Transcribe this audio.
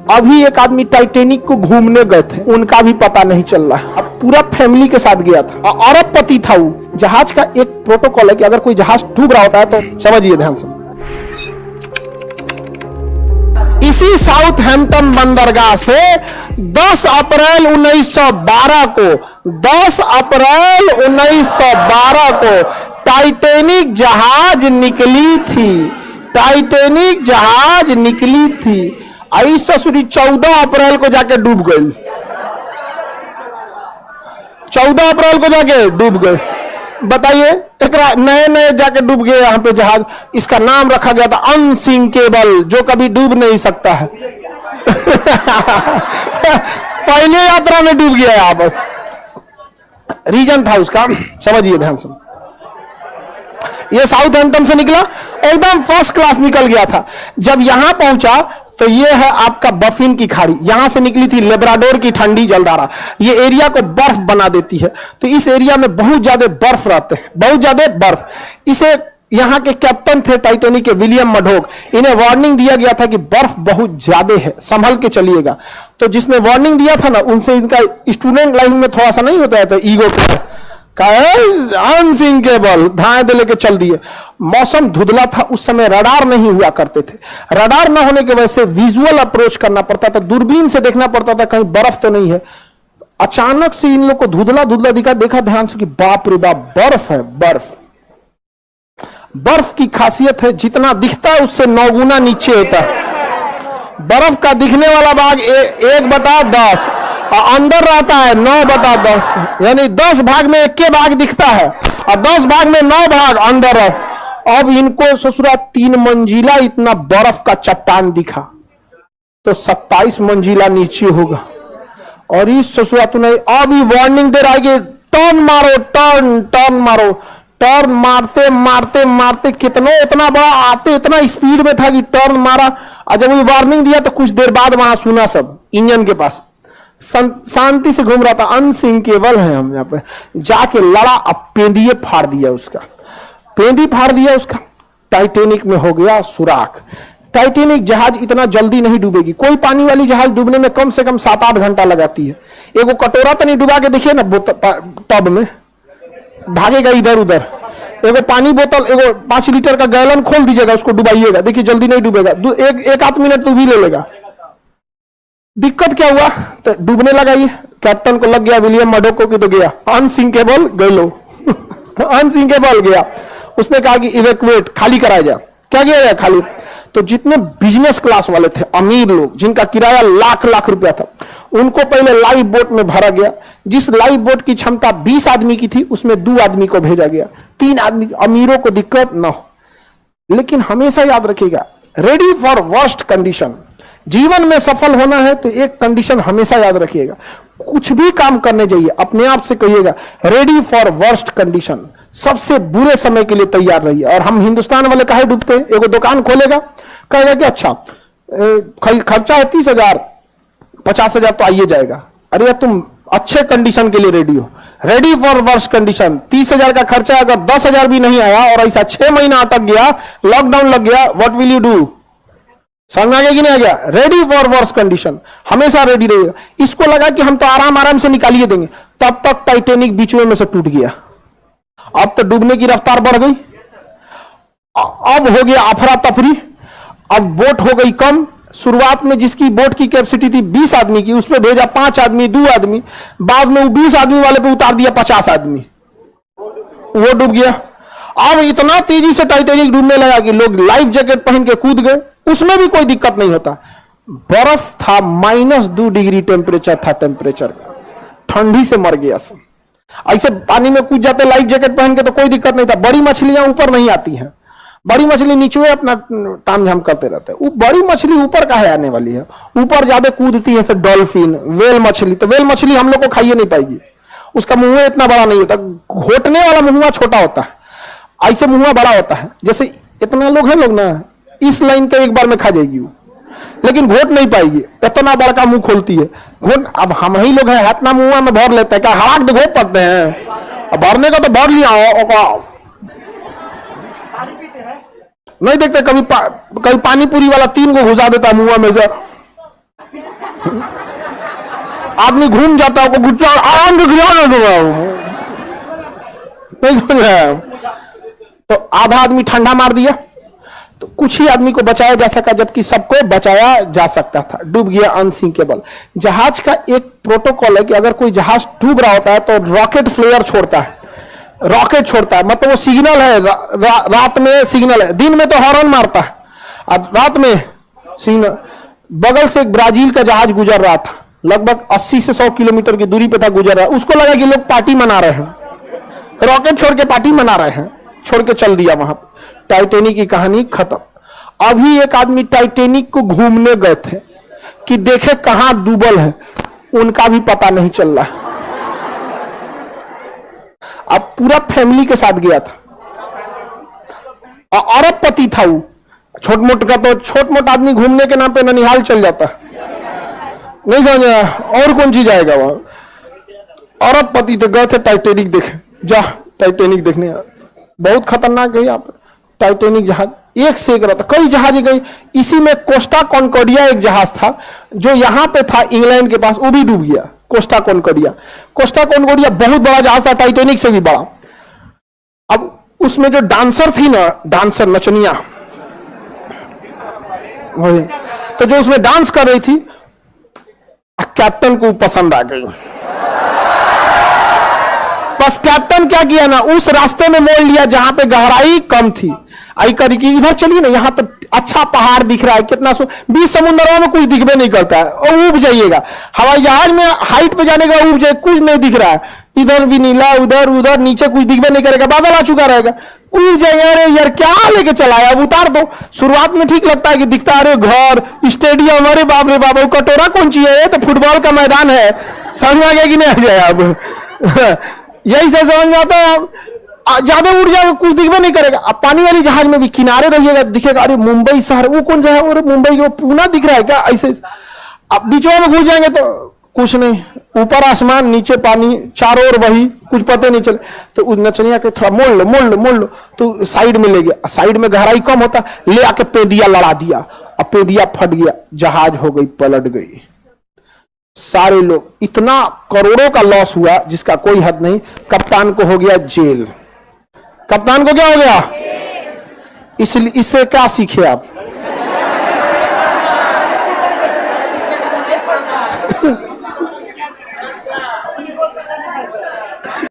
अभी एक आदमी टाइटेनिक को घूमने गए थे, उनका भी पता नहीं चल रहा है। अब पूरा फैमिली के साथ गया था, अरबपति था वो। जहाज का एक प्रोटोकॉल है कि अगर कोई जहाज डूब रहा होता है तो समझिए ध्यान से, इसी साउथहैम्पटन बंदरगाह से 10 अप्रैल 1912 को 10 अप्रैल 1912 को टाइटेनिक जहाज निकली थी। टाइटेनिक जहाज निकली थी। आई ससुरी 14 अप्रैल को जाके डूब गई। 14 अप्रैल को जाके डूब गए। बताइए, एक नए नए जाके डूब गए यहाँ पे जहाज। इसका नाम रखा गया था अनसिंकेबल, जो कभी डूब नहीं सकता है। पहले यात्रा में डूब गया यहाँ पर। रीजन था उसका, समझिए ध्यान से। ये साउथहैम्पटन से निकला, एकदम फर्स्ट क्लास निकल गया था। जब यहां पहुंचा तो ये है आपका बफिन की खाड़ी, यहां से निकली थी लेब्राडोर की ठंडी जलधारा। ये एरिया को बर्फ बना देती है, तो इस एरिया में बहुत ज्यादा बर्फ रहते हैं, बहुत ज्यादा बर्फ। इसे यहां के कैप्टन थे टाइटेनिक के, विलियम मडोक, इन्हें वार्निंग दिया गया था कि बर्फ बहुत ज्यादा है, संभल के चलिएगा। तो जिसने वार्निंग दिया था ना, उनसे इनका स्टूडेंट लाइफ में थोड़ा सा नहीं होता है, तो ईगो अनसिंकेबल धाए दे लेके चल दिए। मौसम धुंधला था, उस समय रडार नहीं हुआ करते थे। रडार न होने की वजह से विजुअल अप्रोच करना पड़ता था, दूरबीन से देखना पड़ता था कहीं बर्फ तो नहीं है। अचानक से इन लोग को धुंधला धुंधला दिखा, देखा ध्यान से कि बाप रे बाप, बर्फ है। बर्फ बर्फ की खासियत है, जितना दिखता है उससे 9 गुना नीचे होता है। बर्फ का दिखने वाला भाग 1/10 और अंदर रहता है 9/10, यानी 10 भाग में 1 भाग दिखता है और 10 भाग में 9 भाग अंदर है। अब इनको ससुरा 3 मंजिला इतना बर्फ का चट्टान दिखा, तो 27 मंजिला नीचे होगा। और इस ससुरा तूने अभी वार्निंग दे रहा है कि टर्न मारो, टर्न टर्न मारो। टर्न मारते मारते मारते कितना इतना बड़ा आते इतना स्पीड में था कि टर्न मारा। और जब वो वार्निंग दिया तो कुछ देर बाद वहां सुना सब इंजन के पास शांति से घूम रहा था। अनसिंकेबल है हम यहाँ पे जाके लड़ा, अब पेंदिए फाड़ दिया उसका, पेंदी फाड़ दिया उसका। टाइटेनिक में हो गया सुराख। टाइटेनिक जहाज इतना जल्दी नहीं डूबेगी। कोई पानी वाली जहाज डूबने में कम से कम 7-8 घंटा लगाती है। एगो कटोरा तो नहीं डुबा के देखिए ना टब में, भागेगा इधर उधर। एगो पानी बोतल, एगो 5 लीटर का गैलन खोल दीजिएगा, उसको डुबाइएगा, देखिए जल्दी नहीं डूबेगा। एक आध मिनट तो भी ले लेगा। दिक्कत क्या हुआ, तो डूबने लगा। ये कैप्टन को लग गया विलियम मडोक को कि तो गया अनसिंकेबल, गलो अनसिंकेबल गया। उसने कहा कि इवैक्यूएट, खाली कराया जाए। क्या किया जाए, खाली। तो जितने बिजनेस क्लास वाले थे, अमीर लोग, जिनका किराया लाख लाख रुपया था, उनको पहले लाइफ बोट में भरा गया। जिस लाइफ बोट की क्षमता 20 आदमी की थी, उसमें 2 आदमी को भेजा गया। 3 आदमी, अमीरों को दिक्कत ना हो। लेकिन हमेशा याद रखिएगा, रेडी फॉर वर्स्ट कंडीशन। जीवन में सफल होना है तो एक कंडीशन हमेशा याद रखिएगा, कुछ भी काम करने जाइए अपने आप से कहिएगा रेडी फॉर वर्स्ट कंडीशन, सबसे बुरे समय के लिए तैयार रहिए। और हम हिंदुस्तान वाले काहे डूबते हैं, एगो दुकान खोलेगा, कहेगा कि अच्छा खर्चा है 30,000, 50,000 तो आइए जाएगा। अरे तुम अच्छे कंडीशन के लिए रेडी हो, रेडी फॉर वर्स्ट कंडीशन। 30,000 का खर्चा अगर 10,000 भी नहीं आया और ऐसा 6 महीना अटक गया, लॉकडाउन लग गया, व्हाट विल यू डू? समझ में आ गया कि नहीं आ गया? रेडी फॉर वर्स्ट कंडीशन, हमेशा रेडी रहेगा। इसको लगा कि हम तो आराम आराम से निकालिए देंगे, तब तक टाइटेनिक बीच में से टूट गया। अब तो डूबने की रफ्तार बढ़ गई, अब हो गया अफरा तफरी, अब बोट हो गई कम। शुरुआत में जिसकी बोट की कैपेसिटी थी 20 आदमी की, उसमें भेजा 5 आदमी, 2 आदमी। बाद में वो 20 आदमी वाले पे उतार दिया 50 आदमी, वो डूब गया। अब इतना तेजी से टाइटेनिक डूबने लगा कि लोग लाइफ जैकेट पहन के कूद गए, उसमें भी कोई दिक्कत नहीं होता। बर्फ था, -2 डिग्री टेम्परेचर था, टेम्परेचर ठंडी से मर गया सब। ऐसे पानी में कूद जाते लाइफ जैकेट पहन के तो कोई दिक्कत नहीं था। बड़ी मछलियां ऊपर नहीं आती हैं, बड़ी मछली नीचे अपना ताम झाम करते रहते हैं। वो बड़ी मछली ऊपर काहे आने वाली है, ऊपर ज्यादा कूदती है, डॉल्फिन, वेल मछली। तो वेल मछली हम लोग को खाइए नहीं पाएगी, उसका मुंह इतना बड़ा नहीं होता, घोटने वाला मुंह छोटा होता है, ऐसे मुंह बड़ा होता है। जैसे इतना लोग हैं लोग ना, इस लाइन के एक बार में खा जाएगी वो, लेकिन घोट नहीं पाएगी, इतना बड़का मुंह खोलती है। घोट अब हम ही लोग हैं, हाथ ना मुंह में भर लेते हैं, क्या हड़ाक घोट पड़ते हैं, भरने का तो भर लिया। नहीं देखते कभी पानी पूरी वाला 3 को घुसा देता मुंह में से। आदमी घूम जाता है, गुस्सा आराम से गिरा दूंगा, नहीं समझ रहे हैं? तो आधा आदमी ठंडा मार दिया, तो कुछ ही आदमी को बचाया जा सका, जबकि सबको बचाया जा सकता था। डूब गया अनसिंकेबल। जहाज का एक प्रोटोकॉल है कि अगर कोई जहाज डूब रहा होता है तो रॉकेट फ्लेयर छोड़ता है, रॉकेट छोड़ता है, मतलब वो सिग्नल है, रात में सिग्नल है, दिन में तो हॉर्न मारता है, और रात में सिग्नल। बगल से एक ब्राजील का जहाज गुजर रहा था, लगभग 80 से 100 किलोमीटर की दूरी पे था, गुजर रहा है। उसको लगा कि लोग पार्टी मना रहे हैं, रॉकेट छोड़ के पार्टी मना रहे हैं, छोड़ के चल दिया वहां पे। टाइटैनिक की कहानी खत्म। अभी एक आदमी टाइटैनिक को घूमने गए थे कि देखे कहां डूबल है, उनका भी पता नहीं चल रहा। अब पूरा फैमिली के साथ गया था, अरबपति था वो। छोट मोट का तो छोट मोट आदमी घूमने के नाम पे ननिहाल चल जाता, नहीं जाना और कौन चीज आएगा वहां। अरबपति तो गए थे टाइटैनिक देखे, जा टाइटैनिक देखने, बहुत खतरनाक है यहाँ पे टाइटैनिक जहाज, एक से एक रहता, कई जहाज गई। इसी में कोस्टा कॉन्कॉर्डिया एक जहाज था जो यहाँ पे था इंग्लैंड के पास, वो भी डूब गया। कोस्टा कॉन्कॉर्डिया, कोस्टा कॉन्कॉर्डिया बहुत बड़ा जहाज था, टाइटैनिक से भी बड़ा। अब उसमें जो डांसर थी ना, डांसर नचनिया, तो जो उसमें डांस कर रही थी, कैप्टन को पसंद आ गई। बस कैप्टन क्या किया ना, उस रास्ते में मोड़ लिया जहां पे गहराई कम थी। आई करी कि इधर चलिए ना, यहां तो अच्छा पहाड़ दिख रहा है, कितना 20 समुद्रों में कुछ दिखबे नहीं करता है, और उब जाइएगा। हवाई जहाज में हाइट पे जाने का उब जाए, कुछ नहीं दिख रहा है, इधर भी नीला, उधर उधर नीचे कुछ दिखबे नहीं करेगा, बादल आ चुका रहेगा, उब जाएगा। अरे यार क्या लेके चला है, अब उतार दो। शुरुआत में ठीक लगता है कि दिखता है, अरे घर, स्टेडियम, अरे बाप रे बाप, कटोरा कौन चीज है, तो फुटबॉल का मैदान है, समझ में आ गया कि नहीं आ गया? अब यही सब समझ में आता है। ज्यादा उड़ जाएगा, कुछ दिखबे नहीं करेगा। अब पानी वाली जहाज में भी किनारे रहिएगा, दिखेगा अरे मुंबई शहर, वो कौन सा है, और मुंबई वो पूना दिख रहा है क्या, ऐसे। अब बीचों में घुस जाएंगे तो कुछ नहीं, ऊपर आसमान, नीचे पानी, चारों ओर वही, कुछ पता नहीं चले। तो उस नचनिया के थोड़ा मोड़ लो, मोड़ लो, मोड़ लो, तो साइड में ले गया। साइड में गहराई कम होता, ले आके पेदिया लड़ा दिया, अब पेदिया फट गया, जहाज हो गई, पलट गई। सारे लोग, इतना करोड़ों का लॉस हुआ जिसका कोई हद नहीं। कप्तान को हो गया जेल। कप्तान को क्या हो गया? इसलिए इससे क्या सीखे आप?